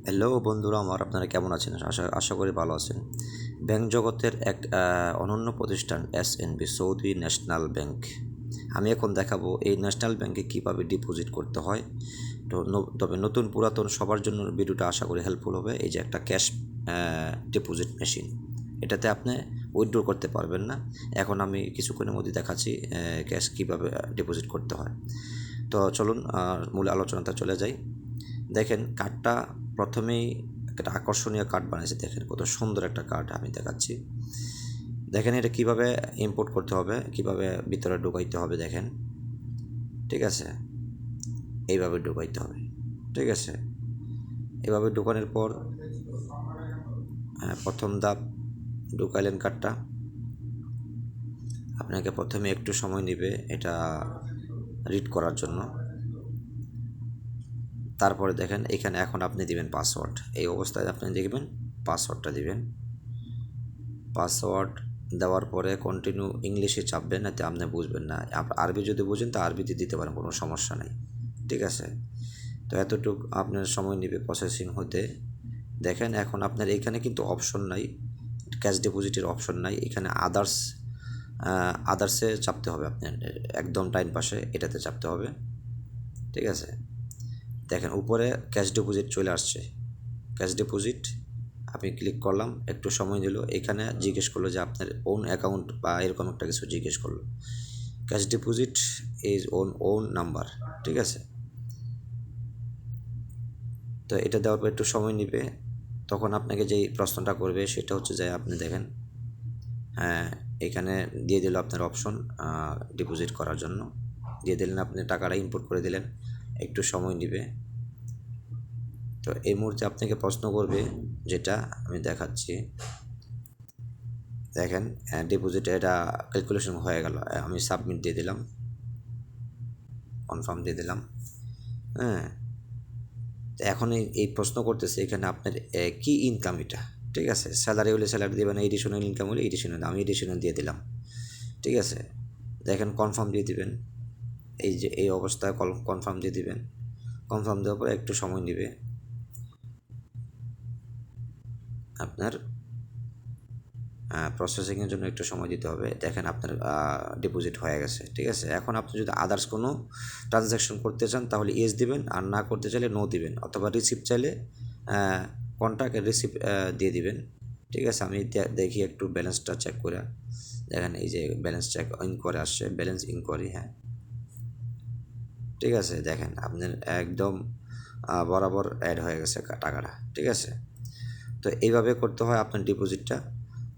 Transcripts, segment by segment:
Hello বন্ধুরা আমার, আপনারা কেমন আছেন? আশা করি ভালো আছেন। ব্যাংক জগতের এক অনন্য প্রতিষ্ঠান এসএনবি, সৌদি ন্যাশনাল ব্যাংক। আমি এখন দেখাবো এই ন্যাশনাল ব্যাংকে কীভাবে ডিপোজিট করতে হয়। তো তবে নতুন পুরাতন সবার জন্য ভিডিওটা আশা করি হেল্পফুল হবে। এই যে একটা ক্যাশ ডিপোজিট মেশিন, এটাতে আপনি উইথড্র করতে পারবেন না। এখন আমি কিছুক্ষণের মধ্যে দেখাচ্ছি ক্যাশ কীভাবে ডিপোজিট করতে হয়। তো চলুন মূল আলোচনাতে চলে যাই। দেখেন কার্ডটা প্রথমেই একটা আকর্ষণীয় কার্ড বানিয়েছে। দেখেন কত সুন্দর একটা কার্ড আমি দেখাচ্ছি। দেখেন এটা কিভাবে ইম্পোর্ট করতে হবে, কিভাবে ভিতরে ঢুকাইতে হবে। দেখেন, ঠিক আছে, এইভাবে ঢুকাইতে হবে। ঠিক আছে, এভাবে ঢুকানোর পর প্রথম ধাপ ঢুকাইলেন কার্ডটা। আপনাকে প্রথমে একটু সময় নেবে এটা রিড করার জন্য। তারপরে দেখেন এখানে এখন আপনি দিবেন পাসওয়ার্ড। এই অবস্থায় আপনি দেখবেন পাসওয়ার্ডটা দিবেন। পাসওয়ার্ড দেওয়ার পরে কন্টিনিউ ইংলিশে চাপবেন, এতে আপনি বুঝবেন না। আরবি যদি বুঝেন তা আরবিতে দিতে পারেন, কোনো সমস্যা নেই। ঠিক আছে, তো এতটুকু আপনার সময় নেবে প্রসেসিং হতে। দেখেন এখন আপনার এখানে কিন্তু অপশন নাই, ক্যাশ ডিপোজিটের অপশন নাই। এখানে আদার্সে চাপতে হবে আপনার, একদম ডাইন পাশে এটাতে চাপতে হবে। ঠিক আছে, দেখেন উপরে ক্যাশ ডিপোজিট চলে আসছে। ক্যাশ ডিপোজিট আমি ক্লিক করলাম, একটু সময় দিল। এখানে জিজ্ঞেস করলো যে আপনার ওন অ্যাকাউন্ট বা এরকম একটা কিছু জিজ্ঞেস করলো। Cash deposit is own number. ঠিক আছে, তো এটা দেওয়ার পর একটু সময় নেবে। তখন আপনাকে যেই প্রশ্নটা করবে সেটা হচ্ছে যে আপনি দেখেন, হ্যাঁ, এখানে দিয়ে দিল আপনার অপশন ডিপোজিট করার জন্য। দিয়ে দিলেন, আপনি টাকাটা ইনপুট করে দিলেন। একটু সময় নেবে। তো এই মুহূর্তে আপনাকে প্রশ্ন করবে, যেটা আমি দেখাচ্ছি। দেখেন ডিপোজিট এটা ক্যালকুলেশন হয়ে গেল। আমি সাবমিট দিয়ে দিলাম, কনফার্ম দিয়ে দিলাম। হ্যাঁ, তো এখন এই প্রশ্ন করতেছে এখানে আপনার কি ইনকাম এটা। ঠিক আছে, স্যালারি হলে স্যালারি দেবেন, এডিশনাল ইনকাম হলে এডিশনাল, আমি এডিশনাল দিয়ে দিলাম। ঠিক আছে, দেখেন কনফার্ম দিয়ে দিবেন। এই যে এই অবস্থায় কনফার্ম দিয়ে দিবেন। কনফার্ম দেওয়ার পর একটু সময় নেবে আপনার, প্রসেসিংয়ের জন্য একটু সময় দিতে হবে। দেখেন আপনার ডিপোজিট হয়ে গেছে। ঠিক আছে, এখন আপনি যদি আদার্স কোনো ট্রানজ্যাকশন করতে চান তাহলে ইয়েস দিবেন, আর না করতে চাইলে নো দিবেন, অথবা রিসিপ্ট চাইলে কন্ট্যাক্ট রিসিপ্ট দিয়ে দিবেন। ঠিক আছে, আমি দেখি একটু ব্যালেন্সটা চেক করে। দেখেন এই যে ব্যালেন্স চেক ইনকোয়ারি আসছে, ব্যালেন্স ইনকোয়ারি। হ্যাঁ, ঠিক আছে, দেখেন আপনার একদম বরাবর অ্যাড হয়ে গেছে টাকাটা। ঠিক আছে, তো এইভাবে করতে হয় আপনার ডিপোজিটটা।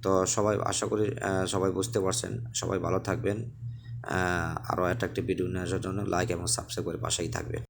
তো সবাই আশা করি সবাই বুঝতে পারছেন। সবাই ভালো থাকবেন। আরও একটা ভিডিও নেওয়ার জন্য লাইক এবং সাবস্ক্রাইব করে পাশেই থাকবেন।